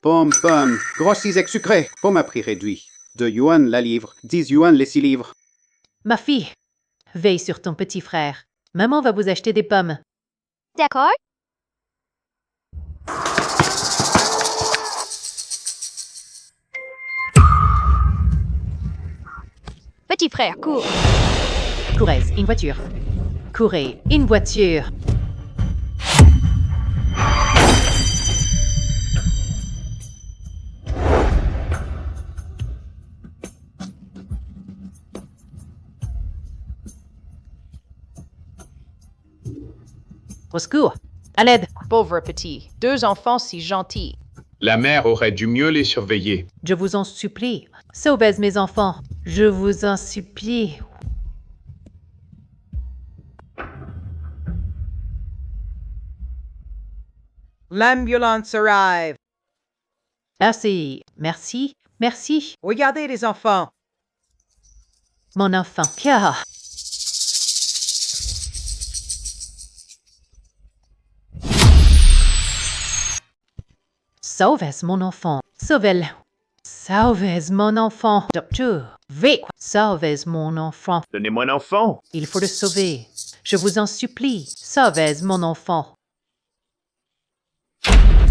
Pomme, pomme, gros sisec sucré, pomme à prix réduit. 2 yuan la livre, 10 yuan les 6 livres. Ma fille, veille sur ton petit frère. Maman va vous acheter des pommes. D'accord. Petit frère, cours. Courez, une voiture. Courez, une voiture. Au secours! À l'aide! Pauvre petit, 2 enfants si gentils. La mère aurait dû mieux les surveiller. Je vous en supplie. Sauvez mes enfants. Je vous en supplie. L'ambulance arrive. Merci, merci, merci. Regardez les enfants. Mon enfant. Pierre. Sauvez mon enfant. Sauvez-le. Sauvez mon enfant. Docteur, vite. Sauvez mon enfant. Donnez-moi un enfant. Il faut le sauver. Je vous en supplie. Sauvez mon enfant.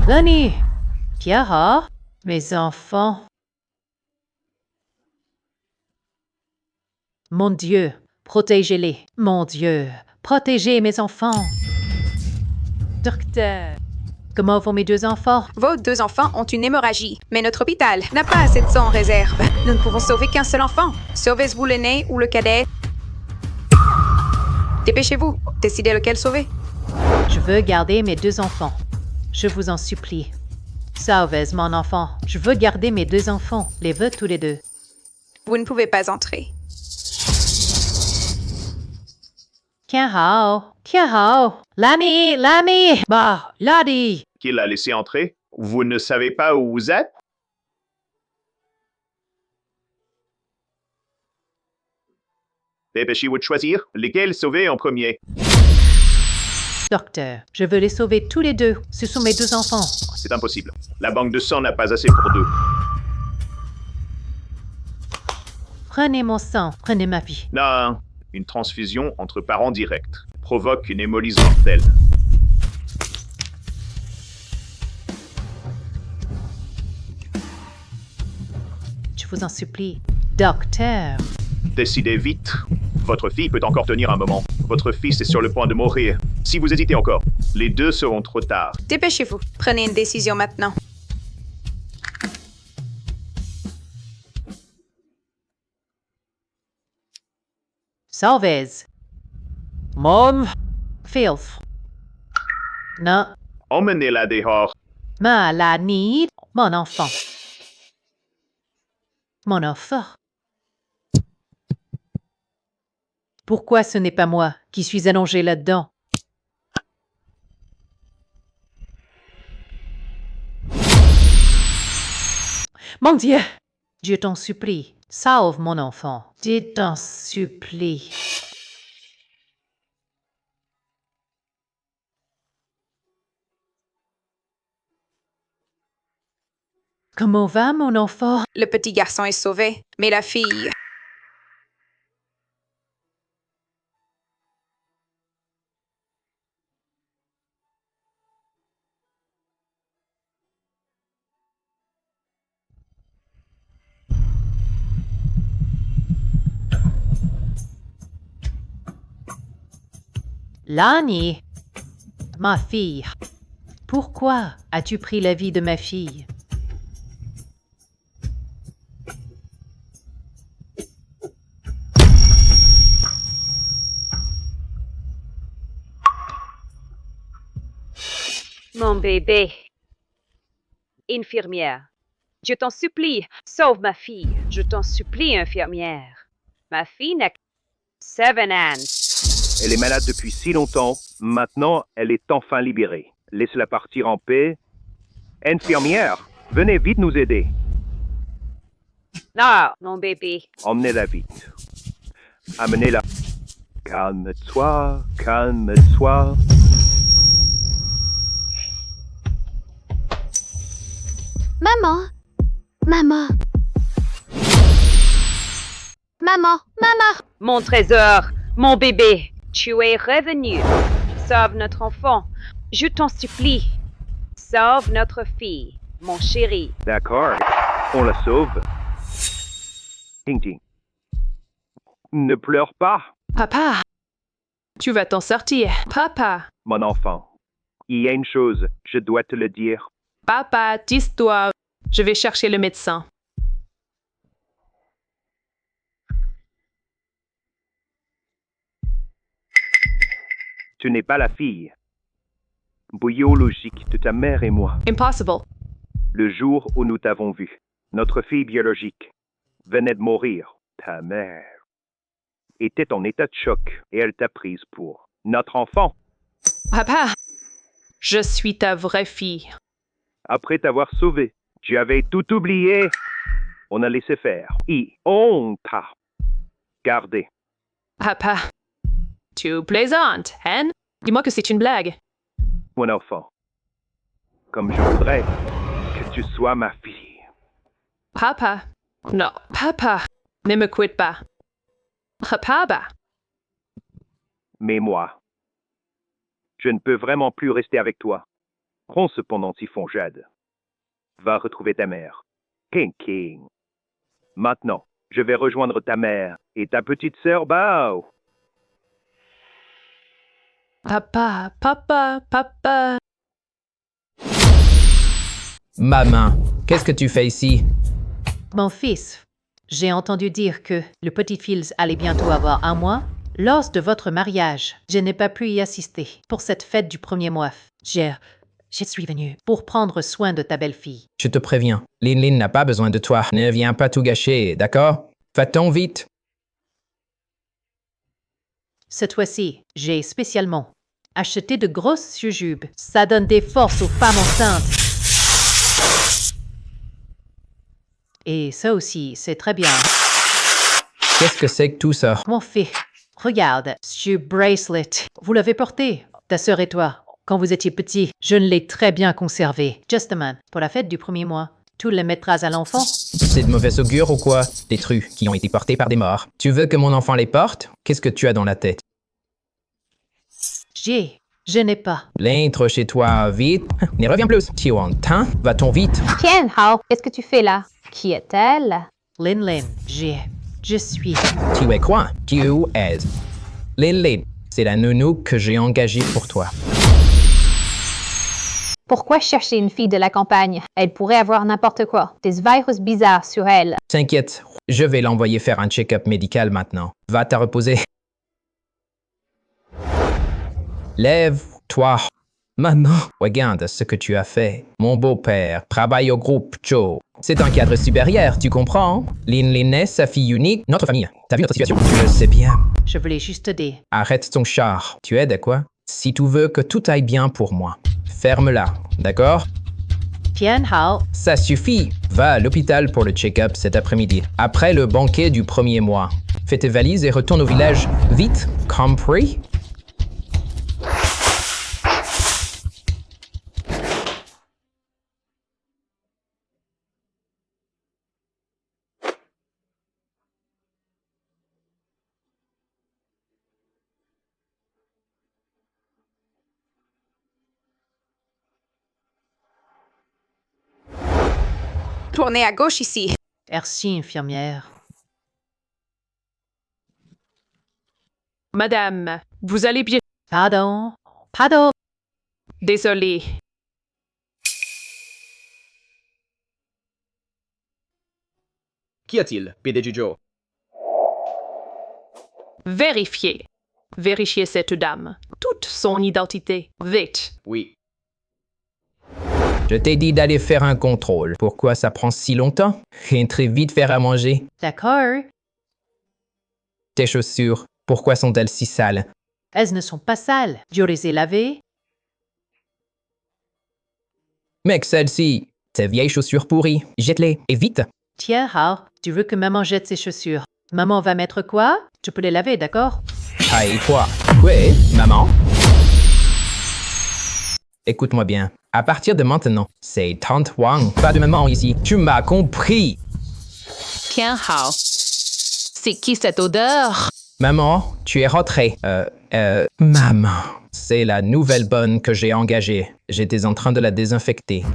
Venez. Pierre, mes enfants. Mon Dieu, protégez-les. Mon Dieu, protégez mes enfants. Docteur, comment vont mes 2 enfants? Vos 2 enfants ont une hémorragie, mais notre hôpital n'a pas assez de sang en réserve. Nous ne pouvons sauver qu'un seul enfant. Sauvez-vous l'aîné ou le cadet? Dépêchez-vous. Décidez lequel sauver. Je veux garder mes 2 enfants. Je vous en supplie. Sauvez mon enfant. Je veux garder mes 2 enfants. Les veux tous les 2. Vous ne pouvez pas entrer. Kiao, l'ami, bah, Ladi. Qui l'a laissé entrer? Vous ne savez pas où vous êtes? Dépêchez-vous de choisir. Lesquels sauver en premier? Docteur, je veux les sauver tous les 2. Ce sont mes 2 enfants. C'est impossible. La banque de sang n'a pas assez pour 2. Prenez mon sang, prenez ma vie. Non, une transfusion entre parents directs provoque une hémolyse mortelle. Je vous en supplie. Docteur, Décidez vite. Votre fille peut encore tenir un moment. Votre fils est sur le point de mourir. Si vous hésitez encore, les 2 seront trop tard. Dépêchez-vous. Prenez une décision maintenant. sauvez. Mon filth. Non, Emmenez-la dehors. maladie, mon enfant. Mon enfant. Pourquoi ce n'est pas moi qui suis allongé là-dedans? Mon Dieu! Je t'en supplie, sauve mon enfant. Je t'en supplie. Comment va mon enfant? Le petit garçon est sauvé, mais la fille... Lani, ma fille, pourquoi as-tu pris la vie de ma fille? Mon bébé. Infirmière. Je t'en supplie, sauve ma fille. Je t'en supplie, infirmière. Ma fille n'a que 7 ans. Elle est malade depuis si longtemps. Maintenant, elle est enfin libérée. Laissez-la partir en paix. Infirmière, venez vite nous aider. Non, mon bébé. Emmenez-la vite. Amenez-la. Calme-toi, calme-toi. Maman. Maman. Maman. Maman. Mon trésor, mon bébé, tu es revenu. Sauve notre enfant. Je t'en supplie. Sauve notre fille, mon chéri. D'accord. On la sauve. Ting Ting. Ne pleure pas, Papa, tu vas t'en sortir. Papa. mon enfant. Il y a une chose, je dois te le dire. Papa, tais-toi. Je vais chercher le médecin. Tu n'es pas la fille biologique de ta mère et moi. Impossible. Le jour où nous t'avons vu, notre fille biologique venait de mourir. Ta mère était en état de choc et elle t'a prise pour notre enfant. Papa, je suis ta vraie fille. Après t'avoir sauvé, tu avais tout oublié. On a laissé faire et on t'a gardé. Papa, tu plaisantes, hein? Dis-moi que c'est une blague. Mon enfant, comme je voudrais que tu sois ma fille. Papa. Non, papa. Ne me quitte pas. Papa. Mais moi, je ne peux vraiment plus rester avec toi. Prends cependant Siphon Jade. Va retrouver ta mère. King King. Maintenant, je vais rejoindre ta mère et ta petite sœur Bao. Papa, papa, papa. Maman, qu'est-ce que tu fais ici? Mon fils, j'ai entendu dire que le petit Fils allait bientôt avoir 1 mois. Lors de votre mariage, je n'ai pas pu y assister pour cette fête du 1er mois. Je suis venu pour prendre soin de ta belle-fille. Je te préviens, Lin Lin n'a pas besoin de toi. Ne viens pas tout gâcher, d'accord? Va-t'en vite. Cette fois-ci, j'ai spécialement acheté de grosses jujubes. Ça donne des forces aux femmes enceintes. Et ça aussi, c'est très bien. Qu'est-ce que c'est que tout ça? Mon fils, regarde, ce bracelet. Vous l'avez porté, ta sœur et toi, quand vous étiez petit. Je ne l'ai très bien conservé. Justement, pour la fête du 1er mois, tu le mettras à l'enfant. C'est de mauvais augure ou quoi? Des trucs qui ont été portés par des morts. Tu veux que mon enfant les porte? Qu'est-ce que tu as dans la tête? Je n'ai pas. L'intro chez toi, vite. Ne reviens plus. Tu entends? Va-t'en vite. Tiens, Hao, qu'est-ce que tu fais là? Qui est-elle? Lin Lin, je suis. Tu es quoi? Tu es. Lin Lin, c'est la nounou que j'ai engagée pour toi. Pourquoi chercher une fille de la campagne? Elle pourrait avoir n'importe quoi. Des virus bizarres sur elle. T'inquiète, je vais l'envoyer faire un check-up médical maintenant. Va te reposer. Lève-toi. Maintenant, regarde ce que tu as fait. Mon beau-père travaille au groupe Joe. C'est un cadre supérieur, tu comprends? Lin Lin est sa fille unique, notre famille. T'as vu notre situation? Je le sais bien. Je voulais juste t'aider. Arrête ton char. Tu aides à quoi? Si tu veux que tout aille bien pour moi, ferme-la, d'accord? Tiens, Hao, Ça suffit. Va à l'hôpital pour le check-up cet après-midi. Après le banquet du 1er mois. Fais tes valises et retourne au village. Vite, compris? Tournez à gauche ici. merci, infirmière. Madame, vous allez bien. Pardon. Pardon. Désolé. Qu'y a-t-il, PDG Joe? Vérifiez. Vérifiez cette dame. Toute son identité. Vite. Oui. Je t'ai dit d'aller faire un contrôle. Pourquoi ça prend si longtemps? Très vite faire à manger. D'accord. Tes chaussures, pourquoi sont-elles si sales? Elles ne sont pas sales. Je les ai lavées. Mec, celles-ci, tes vieilles chaussures pourries. Jette-les, et vite. Tiens, Hao, tu veux que maman jette ses chaussures? Maman va mettre quoi? Tu peux les laver, d'accord? Ah, et toi? Oui, maman? Écoute-moi bien. À partir de maintenant, c'est Tante Wang, pas de maman ici. Tu m'as compris. Qian Hao. C'est qui cette odeur? Maman, tu es rentrée. Maman. C'est la nouvelle bonne que j'ai engagée. J'étais en train de la désinfecter.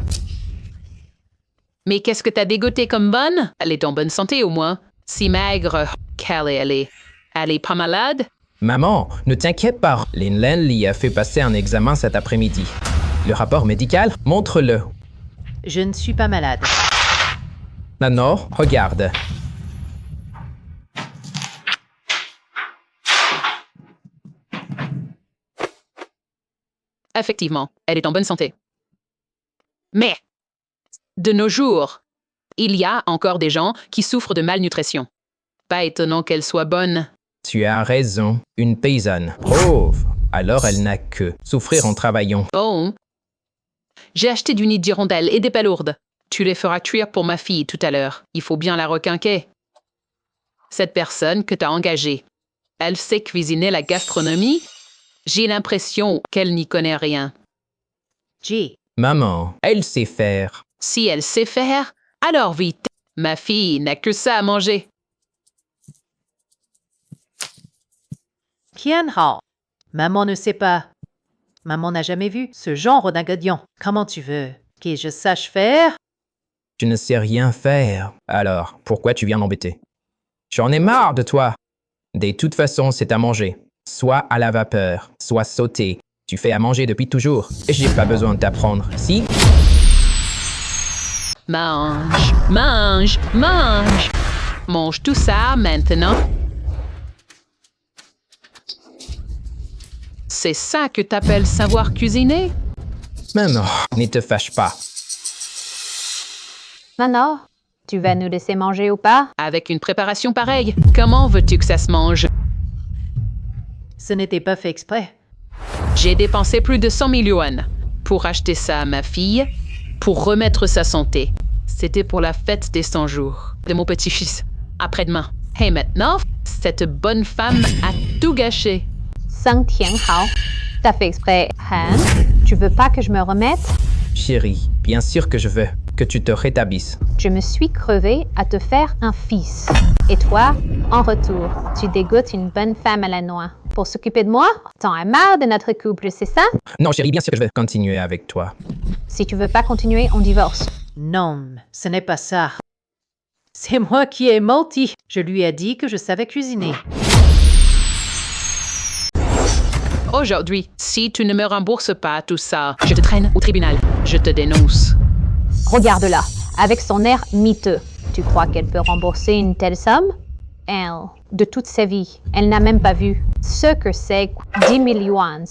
Mais qu'est-ce que t'as dégoté comme bonne? Elle est en bonne santé au moins. Si maigre qu'elle est. Elle est pas malade? Maman, ne t'inquiète pas. Lin Len lui a fait passer un examen cet après-midi. Le rapport médical, montre-le. Je ne suis pas malade. Nano, regarde. Effectivement, elle est en bonne santé. Mais, de nos jours, il y a encore des gens qui souffrent de malnutrition. Pas étonnant qu'elle soit bonne. Tu as raison, une paysanne. Pauvre. Alors elle n'a que souffrir en travaillant. Bon. J'ai acheté du nid de hirondelle et des palourdes. Tu les feras cuire pour ma fille tout à l'heure. Il faut bien la requinquer. Cette personne que t'as engagée, elle sait cuisiner la gastronomie? J'ai l'impression qu'elle n'y connaît rien. G. Maman, elle sait faire. Si elle sait faire, alors vite. Ma fille n'a que ça à manger. Qian Hao. Maman ne sait pas. Maman n'a jamais vu ce genre d'ingrédients. Comment tu veux que je sache faire? Tu ne sais rien faire. Alors, pourquoi tu viens m'embêter? J'en ai marre de toi. De toute façon, c'est à manger. Soit à la vapeur, soit sauté. Tu fais à manger depuis toujours. Et j'ai pas besoin de t'apprendre, si? Mange, mange, mange. Mange tout ça maintenant. C'est ça que t'appelles savoir cuisiner? Maman, ne te fâche pas. Nano, tu vas nous laisser manger ou pas? Avec une préparation pareille, comment veux-tu que ça se mange? Ce n'était pas fait exprès. J'ai dépensé plus de 100 000 yuan pour acheter ça à ma fille, pour remettre sa santé. C'était pour la fête des 100 jours de mon petit-fils, après-demain. Et maintenant, cette bonne femme a tout gâché. Sang Tian Hao, t'as fait exprès, hein? Tu veux pas que je me remette? Chérie, bien sûr que je veux que tu te rétablisses. Je me suis crevée à te faire un fils. Et toi, en retour, tu dégoûtes une bonne femme à la noix. Pour s'occuper de moi? T'en as marre de notre couple, c'est ça? Non, chérie, bien sûr que je vais continuer avec toi. Si tu veux pas continuer, on divorce. Non, ce n'est pas ça. C'est moi qui ai menti. Je lui ai dit que je savais cuisiner. Aujourd'hui, si tu ne me rembourses pas tout ça, je te traîne au tribunal. Je te dénonce. Regarde-la, avec son air miteux. Tu crois qu'elle peut rembourser une telle somme? Elle, de toute sa vie, elle n'a même pas vu ce que c'est 10 000 yuan.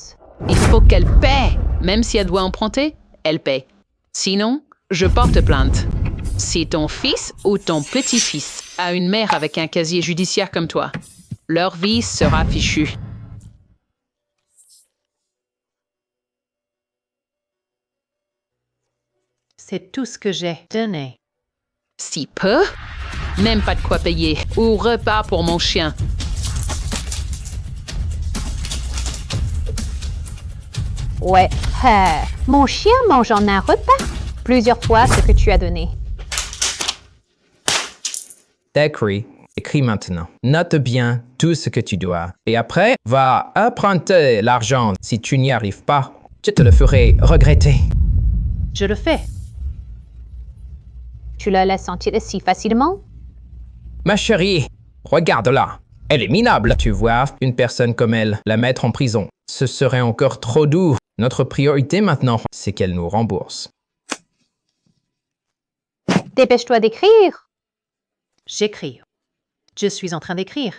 Il faut qu'elle paie. Même si elle doit emprunter, elle paie. Sinon, je porte plainte. Si ton fils ou ton petit-fils a une mère avec un casier judiciaire comme toi, leur vie sera fichue. C'est tout ce que j'ai donné. Si peu? Même pas de quoi payer. Ou repas pour mon chien. Ouais, mon chien mange en un repas plusieurs fois ce que tu as donné. D'accord, écris maintenant. Note bien tout ce que tu dois. Et après, va emprunter l'argent. Si tu n'y arrives pas, je te le ferai regretter. Je le fais. Tu la laisses sentir si facilement? Ma chérie, regarde-la. Elle est minable. Tu vois, une personne comme elle, la mettre en prison, ce serait encore trop doux. Notre priorité maintenant, c'est qu'elle nous rembourse. Dépêche-toi d'écrire. J'écris. Je suis en train d'écrire.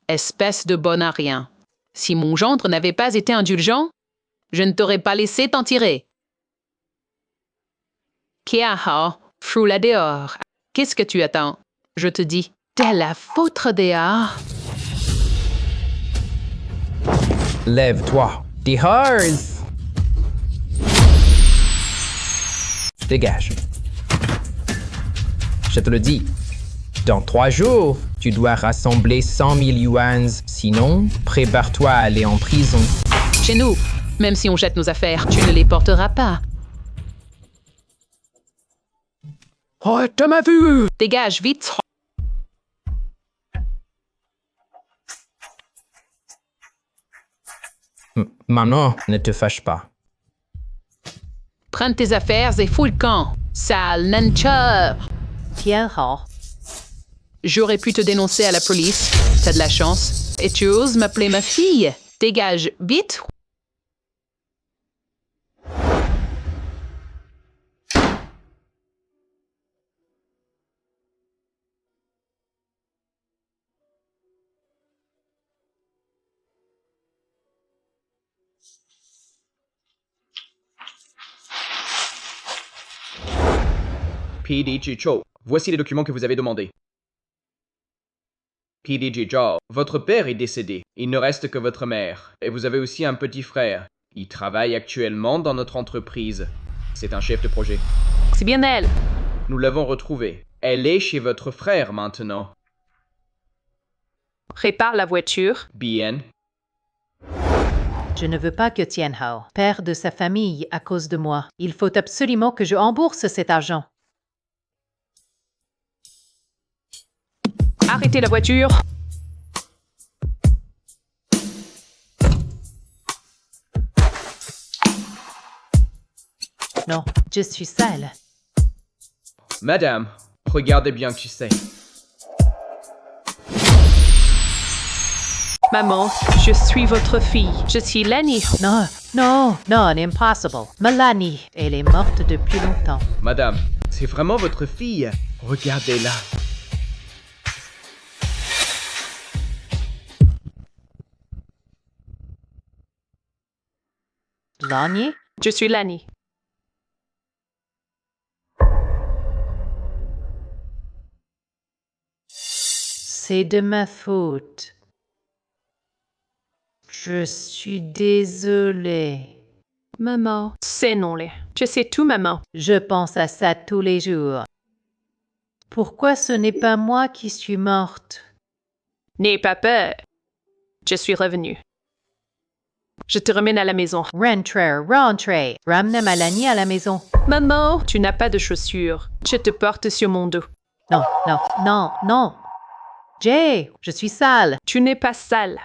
Espèce de bon à rien. Si mon gendre n'avait pas été indulgent, je ne t'aurais pas laissé t'en tirer. Qian Hao, fous-la dehors. Qu'est-ce que tu attends? Je te dis, t'es la foutre dehors. Lève-toi. Dehors. Dégage. Je te le dis. Dans 3 jours, tu dois rassembler 100 000 yuan. Sinon, prépare-toi à aller en prison. chez nous. Même si on jette nos affaires, tu ne les porteras pas. Oh, tu m'as vu! Dégage, vite! Maman, ne te fâche pas. Prends tes affaires et fouille le camp. Sale nancheur! Tiens, Hall. J'aurais pu te dénoncer à la police. T'as de la chance. Et tu oses m'appeler ma fille. Dégage, vite! PDG Cho, voici les documents que vous avez demandés. PDG Cho, votre père est décédé. Il ne reste que votre mère. Et vous avez aussi un petit frère. Il travaille actuellement dans notre entreprise. C'est un chef de projet. C'est bien elle. Nous l'avons retrouvée. Elle est chez votre frère maintenant. Répare la voiture. Bien. Je ne veux pas que Tien Hao perde sa famille à cause de moi. Il faut absolument que je rembourse cet argent. Arrêtez la voiture. Non, je suis sale. Madame, regardez bien qui c'est. Maman, je suis votre fille. Je suis Lani. Non, non, non, impossible. Melanie, elle est morte depuis longtemps. Madame, c'est vraiment votre fille. Regardez-la. Lani? Je suis Lani. C'est de ma faute. Je suis désolée. Maman, c'est non-les. Je sais tout, maman. Je pense à ça tous les jours. Pourquoi ce n'est pas moi qui suis morte? N'aie pas peur. Je suis revenue. Je te ramène à la maison. Rentrez. Ramenez Melanie à la maison. Maman, tu n'as pas de chaussures. Je te porte sur mon dos. Non, non, non, non. Jay, je suis sale. Tu n'es pas sale.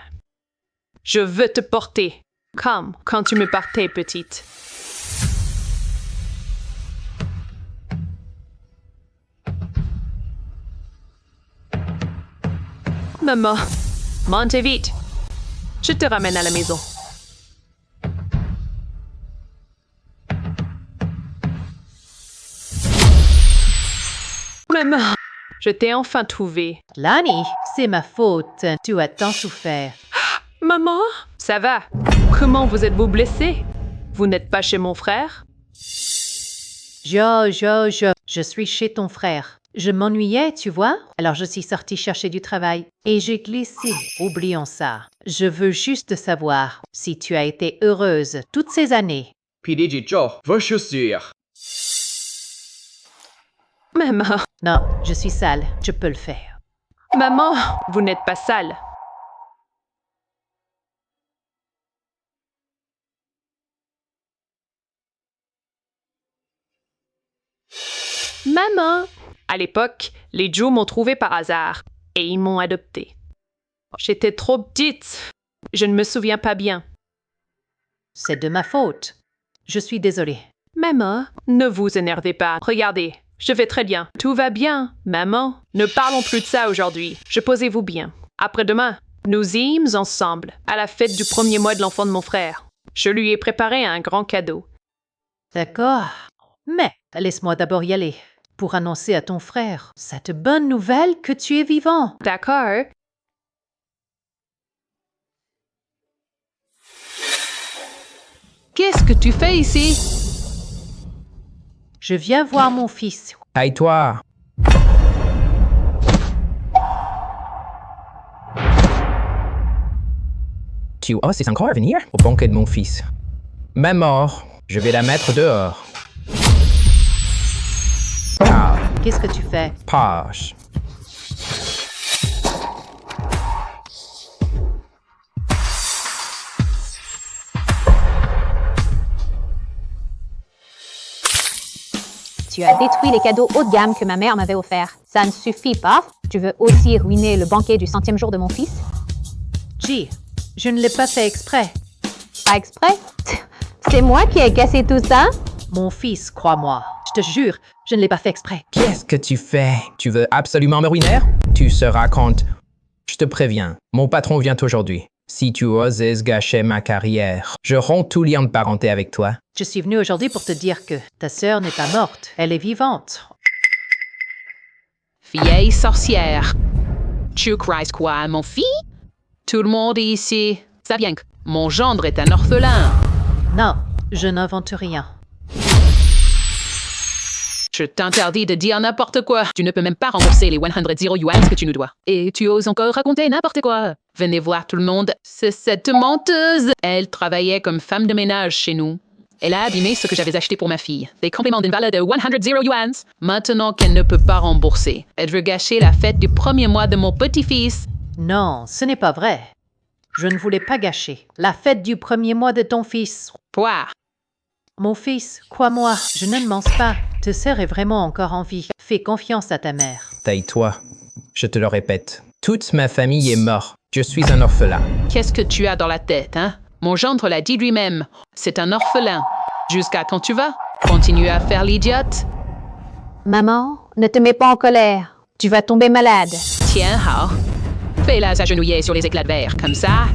Je veux te porter. Comme quand tu me portais, petite. Maman, montez vite. Je te ramène à la maison. Maman, je t'ai enfin trouvé. Lani, c'est ma faute. Tu as tant souffert. Maman, ça va. Comment vous êtes-vous blessée? Vous n'êtes pas chez mon frère? Je suis chez ton frère. Je m'ennuyais, tu vois? Alors je suis sortie chercher du travail et j'ai glissé. Oublions ça. Je veux juste savoir si tu as été heureuse toutes ces années. PDG Cho, vos chaussures. Maman. Non, je suis sale. Je peux le faire. Maman, vous n'êtes pas sale. Maman! À l'époque, les Joe m'ont trouvé par hasard et ils m'ont adoptée. J'étais trop petite. Je ne me souviens pas bien. C'est de ma faute. Je suis désolée. Maman, ne vous énervez pas. Regardez, je vais très bien. Tout va bien. Maman, ne parlons plus de ça aujourd'hui. Posez-vous bien. Après-demain, nous îmes ensemble à la fête du premier mois de l'enfant de mon frère. Je lui ai préparé un grand cadeau. D'accord. Mais laisse-moi d'abord y aller pour annoncer à ton frère cette bonne nouvelle que tu es vivant. D'accord. Qu'est-ce que tu fais ici? Je viens voir mon fils. Aïe-toi! Tu oses encore venir au banquet de mon fils. Même mort, je vais la mettre dehors. Ah, Qu'est-ce que tu fais? page. Tu as détruit les cadeaux haut de gamme que ma mère m'avait offerts. Ça ne suffit pas. Tu veux aussi ruiner le banquet du 100e jour de mon fils? G, je ne l'ai pas fait exprès. Pas exprès? C'est moi qui ai cassé tout ça? Mon fils, crois-moi. Je te jure, je ne l'ai pas fait exprès. Qu'est-ce que tu fais? Tu veux absolument me ruiner? Tu seras compte. Je te préviens, mon patron vient aujourd'hui. Si tu oses gâcher ma carrière, je romps tout lien de parenté avec toi. Je suis venu aujourd'hui pour te dire que ta sœur n'est pas morte. Elle est vivante. Vieille sorcière. Tu crois quoi, mon fils? Tout le monde est ici. Ça vient que mon gendre est un orphelin. Non, je n'invente rien. Je t'interdis de dire n'importe quoi. Tu ne peux même pas rembourser les 100 yuans que tu nous dois. Et tu oses encore raconter n'importe quoi. Venez voir tout le monde. C'est cette menteuse. Elle travaillait comme femme de ménage chez nous. Elle a abîmé ce que j'avais acheté pour ma fille. Des compléments d'une valeur de 100 yuans. Maintenant qu'elle ne peut pas rembourser, elle veut gâcher la fête du premier mois de mon petit-fils. Non, ce n'est pas vrai. Je ne voulais pas gâcher la fête du premier mois de ton fils. Quoi? Mon fils, crois-moi, je ne mens pas. Ta sœur est vraiment encore en vie. Fais confiance à ta mère. Taille-toi. Je te le répète. Toute ma famille est morte. Je suis un orphelin. Qu'est-ce que tu as dans la tête, hein? Mon gendre l'a dit lui-même. C'est un orphelin. Jusqu'à quand tu vas? Continue à faire l'idiote? Maman, ne te mets pas en colère. Tu vas tomber malade. Tiens, Hao. Fais-la s'agenouiller sur les éclats de verre. Comme ça,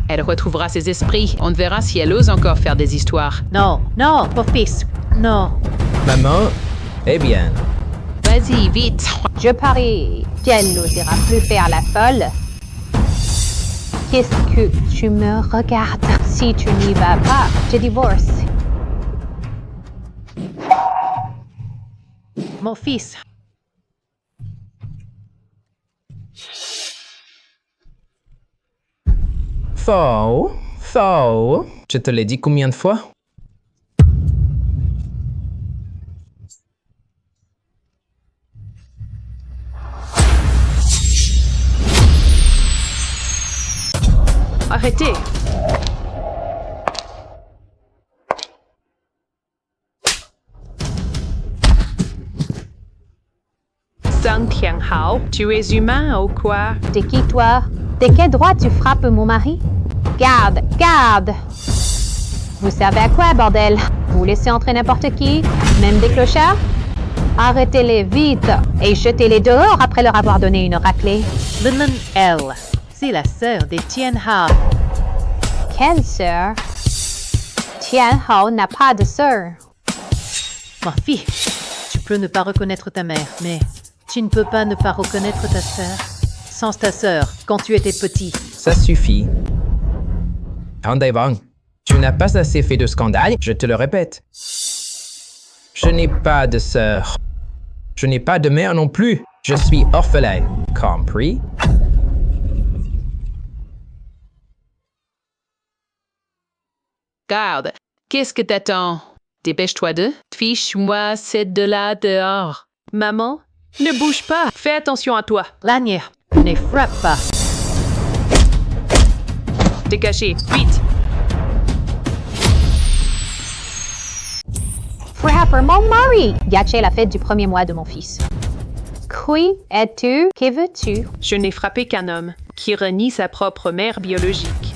elle retrouvera ses esprits. On verra si elle ose encore faire des histoires. Non, non, mon fils, non. Maman, eh bien. Vas-y, vite. Je parie qu'elle n'osera plus faire la folle. Qu'est-ce que tu me regardes? Si tu n'y vas pas, je divorce. Mon fils. Faux. Je te l'ai dit combien de fois? Arrêtez! Sang Tianhao, tu es humain ou quoi? T'es qui, toi? De quel droit tu frappes mon mari? Garde, garde! Vous servez à quoi, bordel? Vous laissez entrer n'importe qui, même des clochards? Arrêtez-les vite et jetez-les dehors après leur avoir donné une raclée. Linlin L. C'est la sœur des Tianhao. Quelle sœur? Tianhao n'a pas de sœur. Ma fille, tu peux ne pas reconnaître ta mère, mais tu ne peux pas ne pas reconnaître ta sœur. Sans ta sœur, quand tu étais petit. Ça suffit. Rendez-vous. Tu n'as pas assez fait de scandale, je te le répète. Je n'ai pas de sœur. Je n'ai pas de mère non plus. Je suis orphelin. Compris? Garde, qu'est-ce que t'attends? Dépêche-toi de. Fiche-moi cette de là dehors. Maman, ne bouge pas. Fais attention à toi. Lanière, ne frappe pas. T'es caché. Vite. Frappe mon mari! Gâcher la fête du premier mois de mon fils. Qui es-tu? Que veux-tu? Je n'ai frappé qu'un homme qui renie sa propre mère biologique.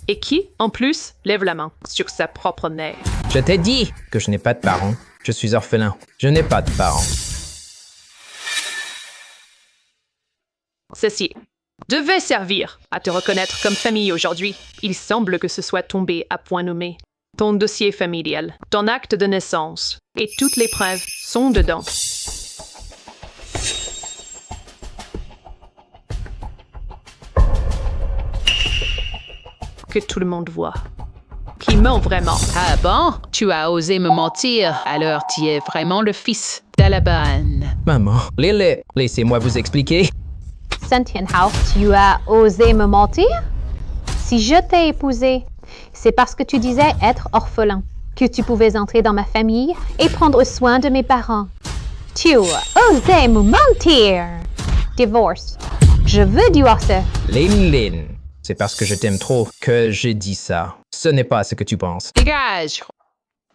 Et qui, en plus, lève la main sur sa propre mère. Je t'ai dit que je n'ai pas de parents. Je suis orphelin. Je n'ai pas de parents. Ceci devait servir à te reconnaître comme famille aujourd'hui. Il semble que ce soit tombé à point nommé. Ton dossier familial, ton acte de naissance et toutes les preuves sont dedans. Que tout le monde voit. Qui ment vraiment. Ah bon? Tu as osé me mentir, alors tu es vraiment le fils d'Alaban. Maman, laissez-moi vous expliquer. Sun Tianhao, tu as osé me mentir? Si je t'ai épousé, c'est parce que tu disais être orphelin, que tu pouvais entrer dans ma famille et prendre soin de mes parents. Tu as osé me mentir! Divorce. Je veux divorcer. Lin, c'est parce que je t'aime trop que j'ai dit ça. Ce n'est pas ce que tu penses. Dégage!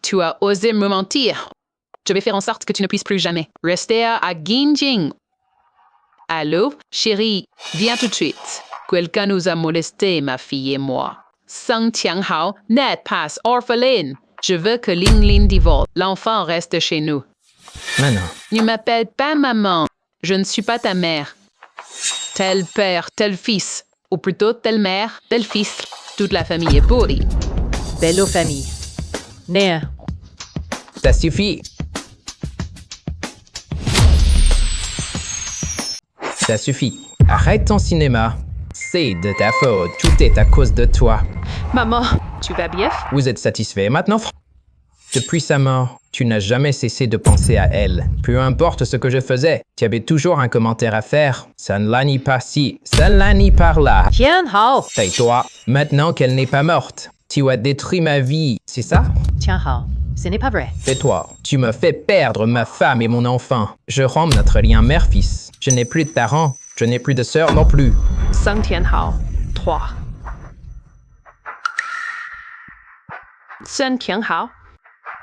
Tu as osé me mentir. Je vais faire en sorte que tu ne puisses plus jamais rester à Ginjing. Allô, chérie, viens tout de suite. Quelqu'un nous a molesté, ma fille et moi. Sang Tianghao n'est pas orpheline. Je veux que Ling Lin divorce. L'enfant reste chez nous. Mais non. Ne m'appelle pas maman. Je ne suis pas ta mère. Tel père, tel fils. Ou plutôt telle mère, tel fils. Toute la famille est pourrie. Belle famille. Néa, Ça suffit. Ça suffit. Arrête ton cinéma. C'est de ta faute. Tout est à cause de toi. Maman, tu vas bien? Vous êtes satisfait maintenant? Depuis sa mort, tu n'as jamais cessé de penser à elle. Peu importe ce que je faisais, tu avais toujours un commentaire à faire. Ça ne la nie pas ci, ça ne la nie par là. Tianhao. Tais-toi. Maintenant qu'elle n'est pas morte, tu as détruit ma vie, c'est ça? Tianhao, ce n'est pas vrai. Tais-toi. Tu me fais perdre ma femme et mon enfant. Je romps notre lien mère-fils. Je n'ai plus de parents. Je n'ai plus de sœur non plus. Sang Tianhao, 3. Sun Tianhao,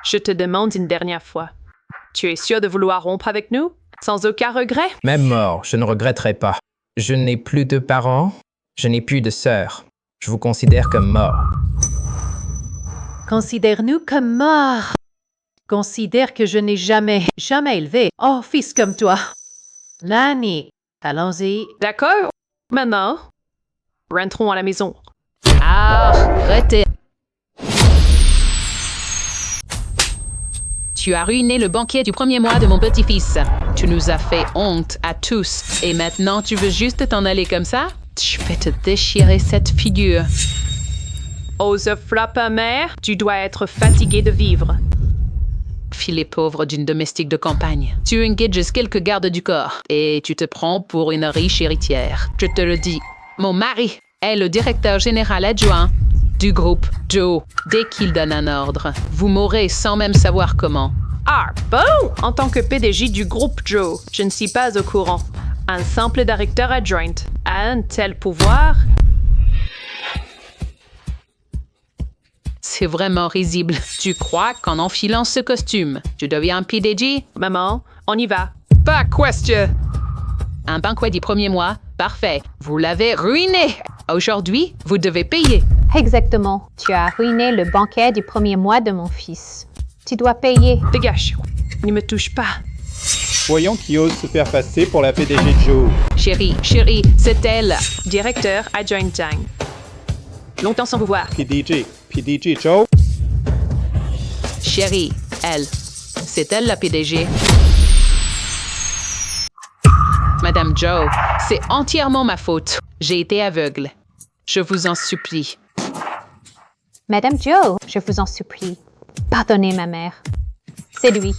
je te demande une dernière fois. Tu es sûr de vouloir rompre avec nous? Sans aucun regret? Même mort, je ne regretterai pas. Je n'ai plus de parents. Je n'ai plus de sœur. Je vous considère comme mort. Considère-nous comme morts. Considère que je n'ai jamais élevé un fils comme toi. Lani, allons-y. D'accord? Maintenant, rentrons à la maison. Arrêtez. Tu as ruiné le banquet du premier mois de mon petit-fils. Tu nous as fait honte à tous. Et maintenant, tu veux juste t'en aller comme ça? Je vais te déchirer cette figure. Ose frapper mère, tu dois être fatigué de vivre. Filet pauvre d'une domestique de campagne. Tu engages quelques gardes du corps et tu te prends pour une riche héritière. Je te le dis, mon mari est le directeur général adjoint du groupe Joe. Dès qu'il donne un ordre, vous mourrez sans même savoir comment. Ah, bon! En tant que PDG du groupe Joe, je ne suis pas au courant. Un simple directeur adjoint a un tel pouvoir? C'est vraiment risible. Tu crois qu'en enfilant ce costume, tu deviens un PDG? Maman, on y va. Pas question! Un banquet du premier mois? Parfait. Vous l'avez ruiné! Aujourd'hui, vous devez payer. Exactement. Tu as ruiné le banquet du premier mois de mon fils. Tu dois payer. Dégage. Ne me touche pas. Voyons qui ose se faire passer pour la PDG de Joe. Chérie, c'est elle. Directeur adjoint Zhang. Longtemps sans vous voir. PDG Joe? Chérie, elle. C'est elle la PDG. Madame Joe, c'est entièrement ma faute. J'ai été aveugle. Je vous en supplie. Madame Joe, je vous en supplie. Pardonnez ma mère. C'est lui.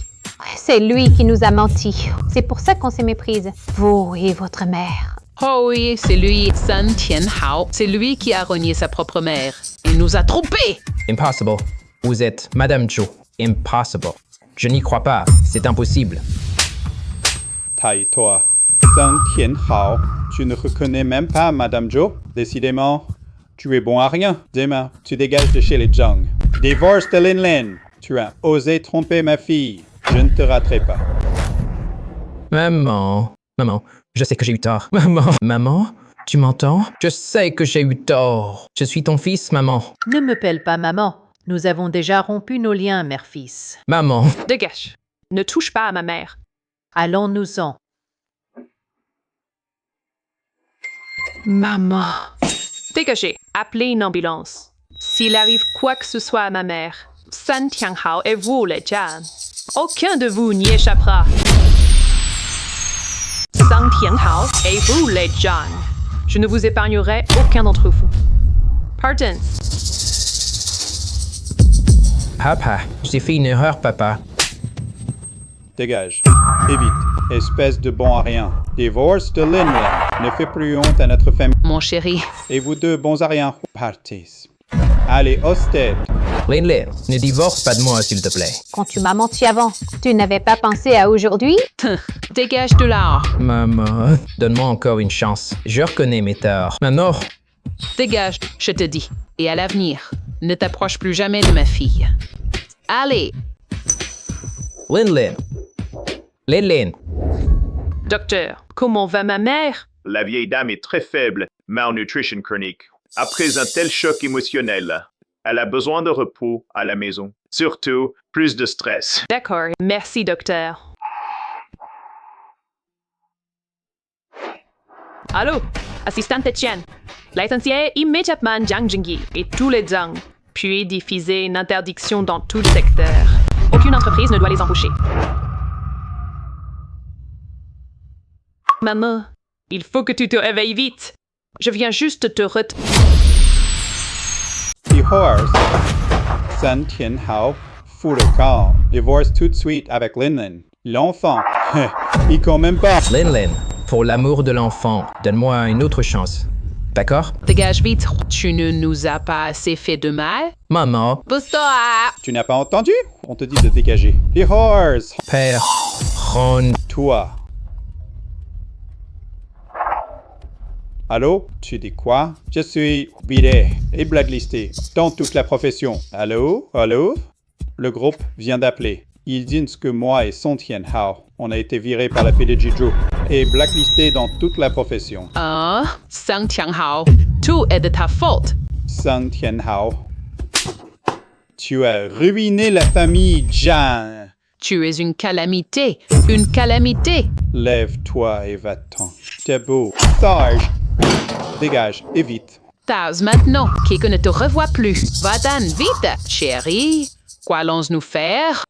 C'est lui qui nous a menti. C'est pour ça qu'on s'est méprise. Vous et votre mère. Oh oui, c'est lui, Sun Tianhao. C'est lui qui a renié sa propre mère. Il nous a trompés! Impossible. Vous êtes Madame Joe. Impossible. Je n'y crois pas. C'est impossible. Tais-toi. Sun Tianhao, tu ne reconnais même pas Madame Joe? Décidément, tu es bon à rien. Demain, tu dégages de chez les Zhang. Divorce de Lin Lin. Tu as osé tromper ma fille. Je ne te raterai pas. Maman, je sais que j'ai eu tort. Maman, tu m'entends? Je sais que j'ai eu tort. Je suis ton fils, maman. Ne me pèle pas maman. Nous avons déjà rompu nos liens, mère-fils. Maman. Dégage. Ne touche pas à ma mère. Allons-nous-en. Maman. Dégagez. Appelez une ambulance. S'il arrive quoi que ce soit à ma mère, Sun Tianhao et vous, les Jan, aucun de vous n'y échappera. Sang Tianhao et vous, les Jan. Je ne vous épargnerai aucun d'entre vous. Pardon. Papa, j'ai fait une erreur, papa. Dégage. Et vite. Espèce de bon à rien. Divorce de Lin Lin. Ne fais plus honte à notre famille. Mon chéri. Et vous deux bons à rien, partez. Allez, hostel. Lin Lin, ne divorce pas de moi, s'il te plaît. Quand tu m'as menti avant, tu n'avais pas pensé à aujourd'hui? Dégage de là. Maman, donne-moi encore une chance. Je reconnais mes torts. Maintenant. Dégage, je te dis. Et à l'avenir, ne t'approche plus jamais de ma fille. Allez. Lin. Lin. Docteur, comment va ma mère? La vieille dame est très faible, malnutrition chronique. Après un tel choc émotionnel, elle a besoin de repos à la maison. Surtout, plus de stress. D'accord, merci docteur. Allô, assistante Etienne. Licenciez immédiatement Jiang Jingyi et tous les Zhang, puis diffusez une interdiction dans tout le secteur. Aucune entreprise ne doit les embaucher. Maman, il faut que tu te réveilles vite. Je viens juste te The horse, Sun Tianhao, fout le camp, divorce tout de suite avec Lin. L'enfant, il compte même pas. Lin, pour l'amour de l'enfant, donne-moi une autre chance. D'accord? Dégage vite, tu ne nous as pas assez fait de mal. Maman. Pousse-toi! Tu n'as pas entendu? On te dit de dégager. The horse, Père. Ron. toi. Allô? Tu dis quoi? Je suis viré et blacklisté dans toute la profession. Allô? Allô? Le groupe vient d'appeler. Ils disent que moi et Song Tianhao, on a été virés par la PDG Zhou et blacklisté dans toute la profession. Song Tianhao, tout est de ta faute. Song Tianhao, tu as ruiné la famille Jiang. Tu es une calamité, une calamité. Lève-toi et va-t'en. T'es beau. Sage. Dégage et vite. Taz maintenant, qu'on ne te revoit plus. Va-t'en vite, chérie. Qu'allons-nous faire?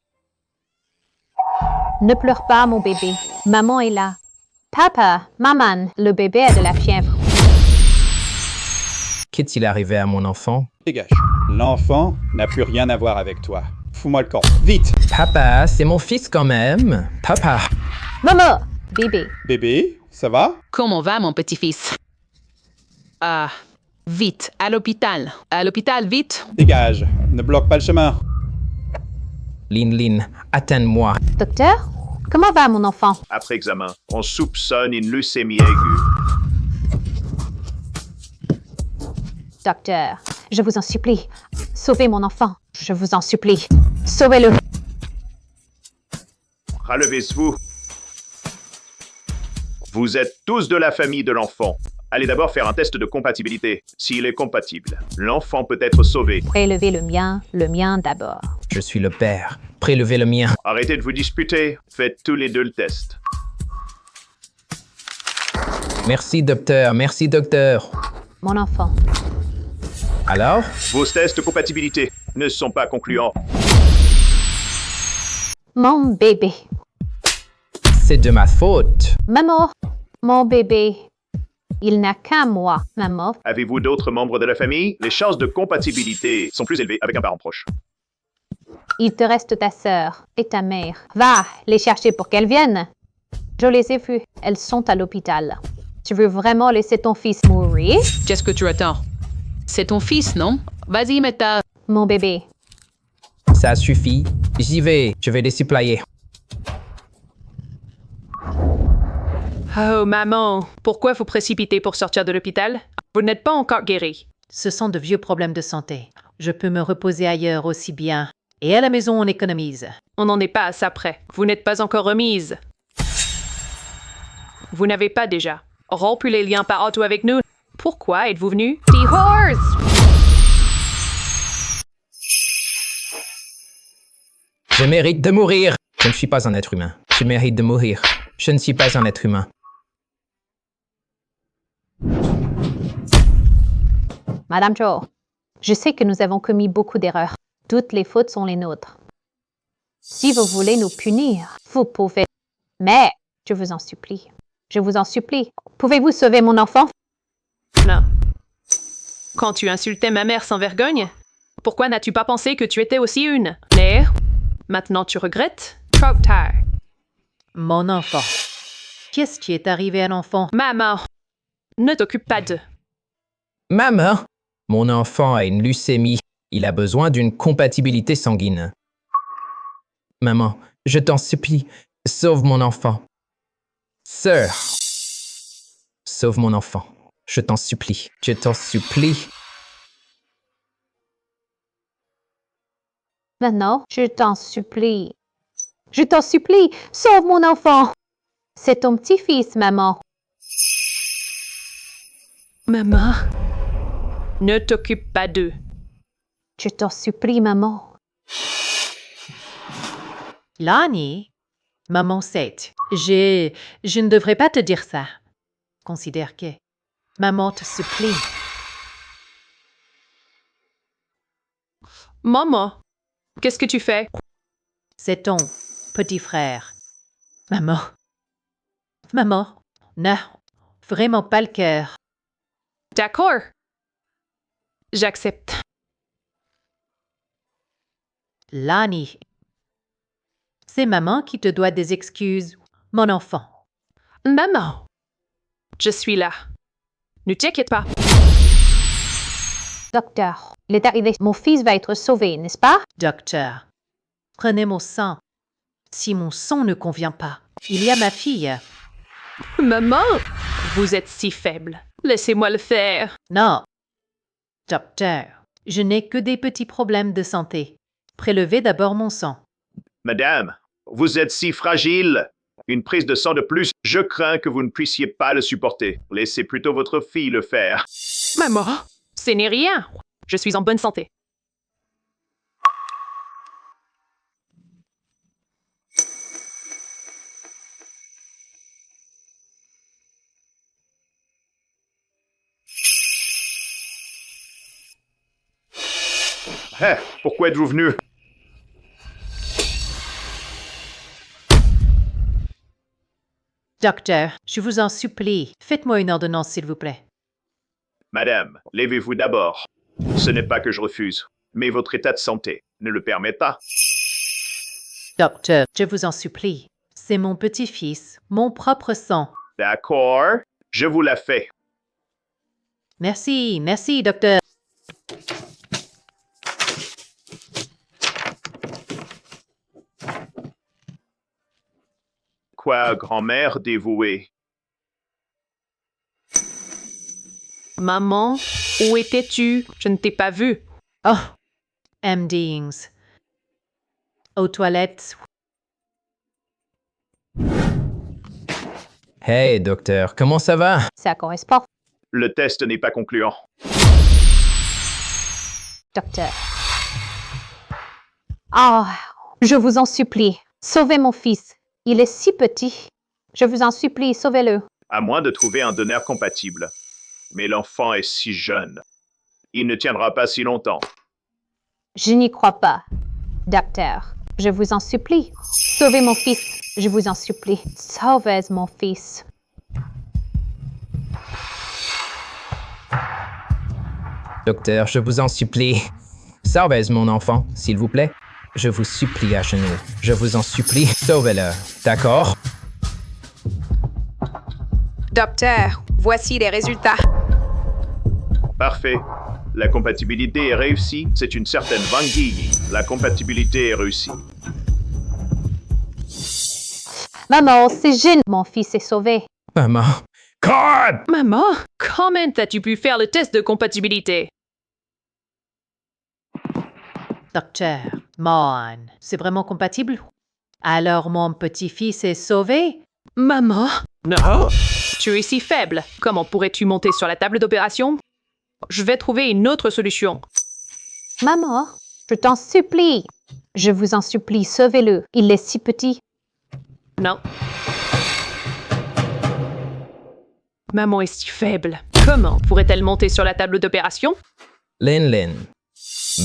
Ne pleure pas, mon bébé. Maman est là. Papa, maman, le bébé a de la fièvre. Qu'est-il arrivé à mon enfant? Dégage. L'enfant n'a plus rien à voir avec toi. Fous-moi le camp. Vite. Papa, c'est mon fils quand même. Papa. Maman, bébé. Bébé, ça va? Comment va, mon petit-fils? Vite, à l'hôpital. À l'hôpital, vite. Dégage. Ne bloque pas le chemin. Lin, atteins-moi. Docteur, comment va mon enfant? Après examen, on soupçonne une leucémie aiguë. Docteur, je vous en supplie, sauvez mon enfant. Je vous en supplie, sauvez-le. Relevez-vous. Vous êtes tous de la famille de l'enfant. Allez d'abord faire un test de compatibilité. S'il est compatible, l'enfant peut être sauvé. Prélevez le mien d'abord. Je suis le père. Prélevez le mien. Arrêtez de vous disputer. Faites tous les deux le test. Merci, docteur. Merci, docteur. Mon enfant. Alors? Vos tests de compatibilité ne sont pas concluants. Mon bébé. C'est de ma faute. Maman, mon bébé. Il n'a qu'à moi, maman. Avez-vous d'autres membres de la famille? Les chances de compatibilité sont plus élevées avec un parent proche. Il te reste ta sœur et ta mère. Va les chercher pour qu'elles viennent. Je les ai vues. Elles sont à l'hôpital. Tu veux vraiment laisser ton fils mourir? Qu'est-ce que tu attends? C'est ton fils, non? Vas-y, Meta. Mon bébé. Ça suffit. J'y vais. Je vais les suppléer. Oh, maman, pourquoi vous précipitez pour sortir de l'hôpital? Vous n'êtes pas encore guéri. Ce sont de vieux problèmes de santé. Je peux me reposer ailleurs aussi bien. Et à la maison, on économise. On n'en est pas à ça près. Vous n'êtes pas encore remise. Vous n'avez pas déjà rompu les liens par auto avec nous. Pourquoi êtes-vous venu? The horse! Je mérite de mourir. Je ne suis pas un être humain. Tu mérites de mourir. Je ne suis pas un être humain. Madame Zhou, je sais que nous avons commis beaucoup d'erreurs. Toutes les fautes sont les nôtres. Si vous voulez nous punir, vous pouvez. Mais, je vous en supplie. Je vous en supplie. Pouvez-vous sauver mon enfant? Non. Quand tu insultais ma mère sans vergogne, pourquoi n'as-tu pas pensé que tu étais aussi une? Mais, maintenant tu regrettes? Trop tard. Mon enfant. Qu'est-ce qui est arrivé à l'enfant? Maman, ne t'occupe pas d'eux. Maman, mon enfant a une leucémie. Il a besoin d'une compatibilité sanguine. Maman, je t'en supplie, sauve mon enfant. Sœur, sauve mon enfant. Je t'en supplie. Je t'en supplie. Maintenant, je t'en supplie. Je t'en supplie, sauve mon enfant. C'est ton petit-fils, maman. Maman, ne t'occupe pas d'eux. Je t'en supplie, maman. Lonnie, maman sait. Je ne devrais pas te dire ça. Considère que maman te supplie. Maman, qu'est-ce que tu fais? C'est ton petit frère. Maman. Maman, n'a vraiment pas le cœur. D'accord. J'accepte. Lonnie, c'est maman qui te doit des excuses, mon enfant. Maman, je suis là. Ne t'inquiète pas. Docteur, il est arrivé. Mon fils va être sauvé, n'est-ce pas? Docteur, prenez mon sang. Si mon sang ne convient pas, il y a ma fille. Maman, vous êtes si faible. Laissez-moi le faire. Non. Docteur, je n'ai que des petits problèmes de santé. Prélevez d'abord mon sang. Madame, vous êtes si fragile. Une prise de sang de plus, je crains que vous ne puissiez pas le supporter. Laissez plutôt votre fille le faire. Maman, ce n'est rien. Je suis en bonne santé. Hé, pourquoi êtes-vous venu? Docteur, je vous en supplie, faites-moi une ordonnance, s'il vous plaît. Madame, levez-vous d'abord. Ce n'est pas que je refuse, mais votre état de santé ne le permet pas. Docteur, je vous en supplie. C'est mon petit-fils, mon propre sang. D'accord, je vous la fais. Merci, merci, docteur. Quoi, grand-mère dévouée? Maman, où étais-tu? Je ne t'ai pas vue. Oh, MDings. Aux toilettes. Hey, docteur, comment ça va? Ça correspond. Le test n'est pas concluant. Docteur. Ah, je vous en supplie, sauvez mon fils. Il est si petit. Je vous en supplie, sauvez-le. À moins de trouver un donneur compatible. Mais l'enfant est si jeune. Il ne tiendra pas si longtemps. Je n'y crois pas. Docteur, je vous en supplie, sauvez mon fils. Je vous en supplie, sauvez mon fils. Docteur, je vous en supplie. Sauvez mon enfant, s'il vous plaît. Je vous supplie à genoux. Je vous en supplie, sauvez-le. D'accord? Docteur, voici les résultats. Parfait. La compatibilité est réussie. C'est une certaine vanguille. La compatibilité est réussie. Maman, c'est génial. Mon fils est sauvé. Maman. God! Maman, comment as-tu pu faire le test de compatibilité? Docteur, mon, c'est vraiment compatible? Alors mon petit-fils est sauvé? Maman? Non. Tu es si faible. Comment pourrais-tu monter sur la table d'opération? Je vais trouver une autre solution. Maman, je t'en supplie. Je vous en supplie, sauvez-le. Il est si petit. Non. Maman est si faible. Comment pourrait-elle monter sur la table d'opération? Lin.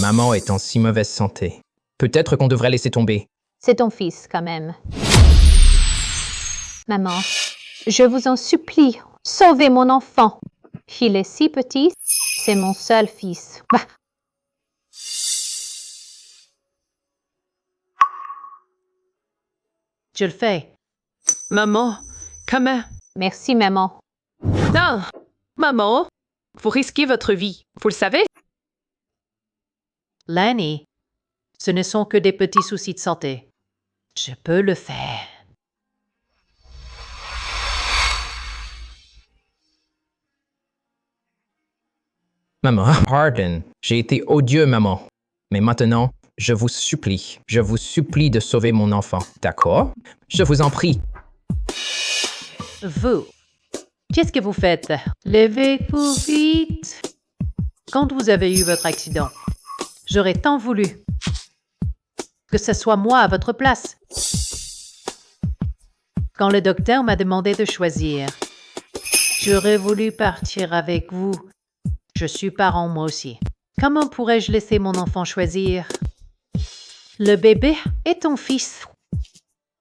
Maman est en si mauvaise santé. Peut-être qu'on devrait laisser tomber. C'est ton fils, quand même. Maman, je vous en supplie, sauvez mon enfant. Il est si petit, c'est mon seul fils. Bah. Je le fais. Maman, comment? Merci, maman. Non! Maman, vous risquez votre vie, vous le savez? Lanny, ce ne sont que des petits soucis de santé. Je peux le faire. Maman, pardon. J'ai été odieux, maman. Mais maintenant, je vous supplie de sauver mon enfant, d'accord? Je vous en prie. Vous, qu'est-ce que vous faites? Levez-vous vite. Quand vous avez eu votre accident, j'aurais tant voulu que ce soit moi à votre place. Quand le docteur m'a demandé de choisir, j'aurais voulu partir avec vous. Je suis parent moi aussi. Comment pourrais-je laisser mon enfant choisir? Le bébé est ton fils.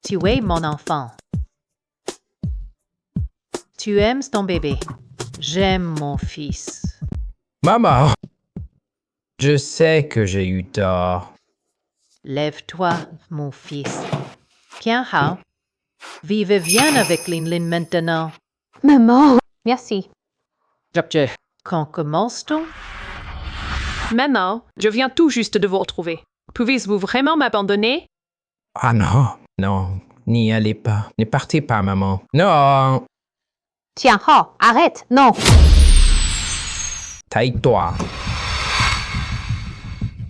Tu es mon enfant. Tu aimes ton bébé. J'aime mon fils. Maman! Je sais que j'ai eu tort. Lève-toi, mon fils. Tiens, Hao. Vivez bien avec Lin Lin maintenant. Maman! Merci. Quand commence-t-on? Maintenant, je viens tout juste de vous retrouver. Pouvez-vous vraiment m'abandonner? Ah non, non, n'y allez pas. Ne partez pas, maman. Non! Tiens, Hao, arrête, non! Taille-toi.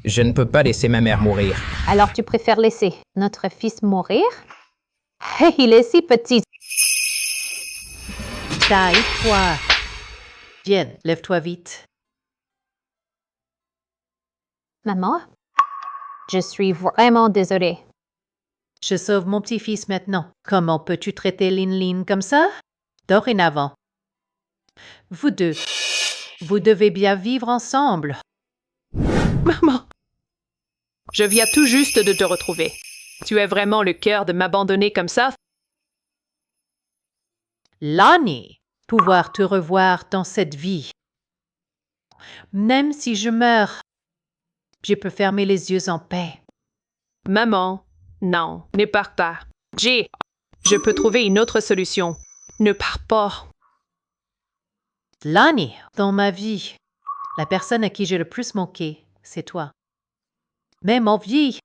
Je ne peux pas laisser ma mère mourir. Alors tu préfères laisser notre fils mourir? Il est si petit. Taille-toi. Viens, lève-toi vite. Maman, je suis vraiment désolée. Je sauve mon petit-fils maintenant. Comment peux-tu traiter Lin Lin comme ça? Dorénavant. Vous deux, vous devez bien vivre ensemble. Maman! Je viens tout juste de te retrouver. Tu as vraiment le cœur de m'abandonner comme ça? Lonnie, pouvoir te revoir dans cette vie. Même si je meurs, je peux fermer les yeux en paix. Maman, non, ne pars pas. Je peux trouver une autre solution. Ne pars pas. Lonnie, dans ma vie, la personne à qui j'ai le plus manqué, c'est toi. Même en vie,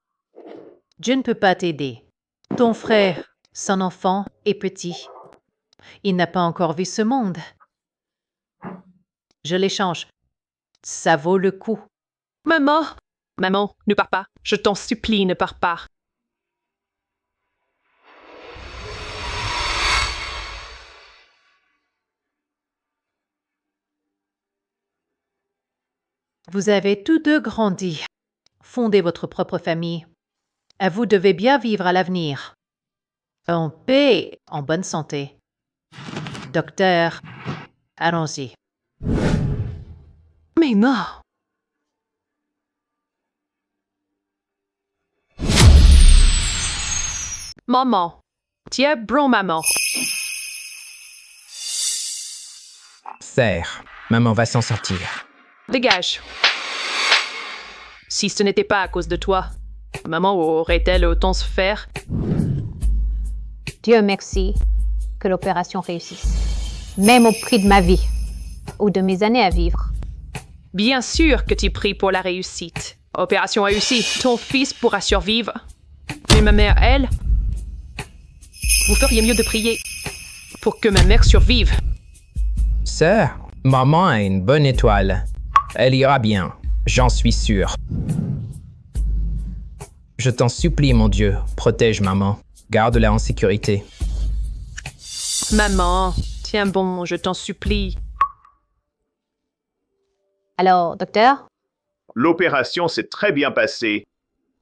je ne peux pas t'aider. Ton frère, son enfant, est petit. Il n'a pas encore vu ce monde. Je l'échange. Ça vaut le coup. Maman! Maman, ne pars pas. Je t'en supplie, ne pars pas. Vous avez tous deux grandi. Fondez votre propre famille. Vous devez bien vivre à l'avenir. En paix, en bonne santé. Docteur, allons-y. Mais non! Maman. Tiens, bon maman. Serre. Maman va s'en sortir. Dégage. Si ce n'était pas à cause de toi, maman aurait-elle autant souffert? Dieu merci que l'opération réussisse. Même au prix de ma vie ou de mes années à vivre. Bien sûr que tu pries pour la réussite. Opération réussie, ton fils pourra survivre. Mais ma mère, elle... Vous feriez mieux de prier pour que ma mère survive. Sœur, maman a une bonne étoile. Elle ira bien, j'en suis sûr. Je t'en supplie, mon Dieu, protège maman. Garde-la en sécurité. Maman, tiens bon, je t'en supplie. Alors, docteur? L'opération s'est très bien passée.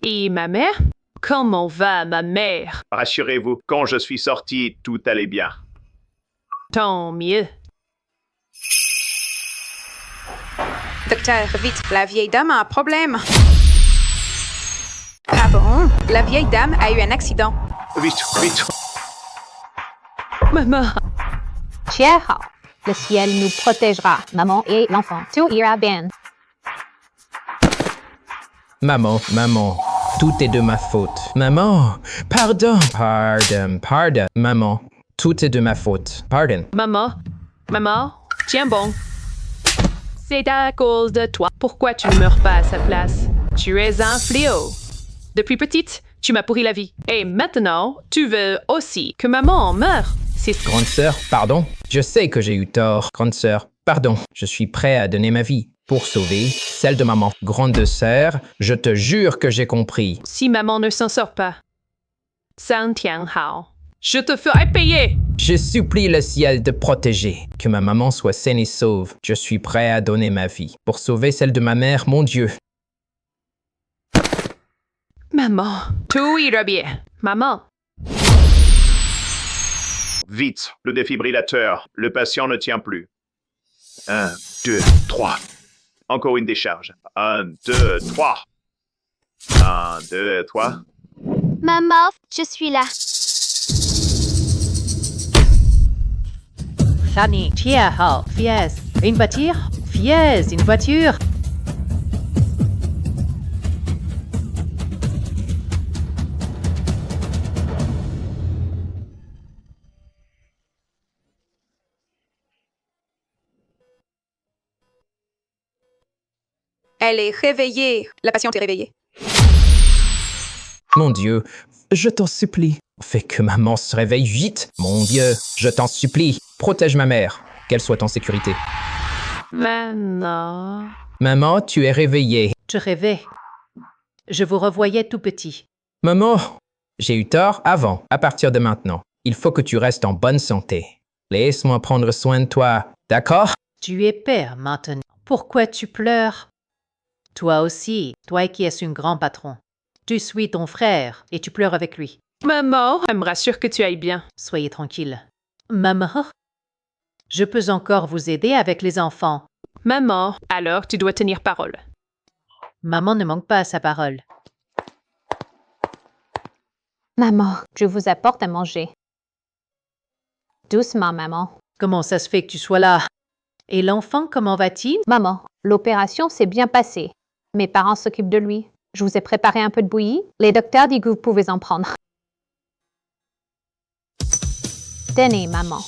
Et ma mère? Comment va ma mère? Rassurez-vous, quand je suis sorti, tout allait bien. Tant mieux. Docteur, vite, la vieille dame a un problème. Ah bon? La vieille dame a eu un accident. Vite, vite. Maman. Cher Hao, le ciel nous protégera, maman et l'enfant. Tout ira bien. Maman, tout est de ma faute. Maman, pardon. Maman, tout est de ma faute. Pardon. Maman, tiens bon. C'est à cause de toi. Pourquoi tu ne meurs pas à sa place? Tu es un fléau. Depuis petite, tu m'as pourri la vie. Et maintenant, tu veux aussi que maman meure. Grande sœur, pardon. Je sais que j'ai eu tort. Grande sœur, pardon. Je suis prêt à donner ma vie. pour sauver celle de maman. Grande sœur, je te jure que j'ai compris. Si maman ne s'en sort pas, San Tian Hao, je te ferai payer! Je supplie le ciel de protéger, que ma maman soit saine et sauve. Je suis prêt à donner ma vie pour sauver celle de ma mère, mon Dieu. Maman, tout ira bien. Maman, Vite, le défibrillateur. Le patient ne tient plus. 1, 2, 3. Encore une décharge. 1, 2, 3. 1, 2, 3. Maman, je suis là. Fanny, Tia Hao, Fiez. Une voiture? Fiez, une voiture. Elle est réveillée. La patiente est réveillée. Mon Dieu, je t'en supplie. Fais que maman se réveille vite. Mon Dieu, je t'en supplie. Protège ma mère, qu'elle soit en sécurité. maintenant. Maman, tu es réveillée. Je rêvais. Je vous revoyais tout petit. Maman, j'ai eu tort avant. À partir de maintenant, il faut que tu restes en bonne santé. Laisse-moi prendre soin de toi, d'accord? Tu es père maintenant. Pourquoi tu pleures? Toi aussi, toi qui es un grand patron. Tu suis ton frère et tu pleures avec lui. Maman, elle me rassure que tu ailles bien. Soyez tranquille. Maman, je peux encore vous aider avec les enfants. Maman, alors tu dois tenir parole. Maman ne manque pas à sa parole. Maman, je vous apporte à manger. Doucement, maman. Comment ça se fait que tu sois là? Et l'enfant, comment va-t-il? Maman, l'opération s'est bien passée. Mes parents s'occupent de lui. Je vous ai préparé un peu de bouillie. Les docteurs disent que vous pouvez en prendre. Tenez, maman.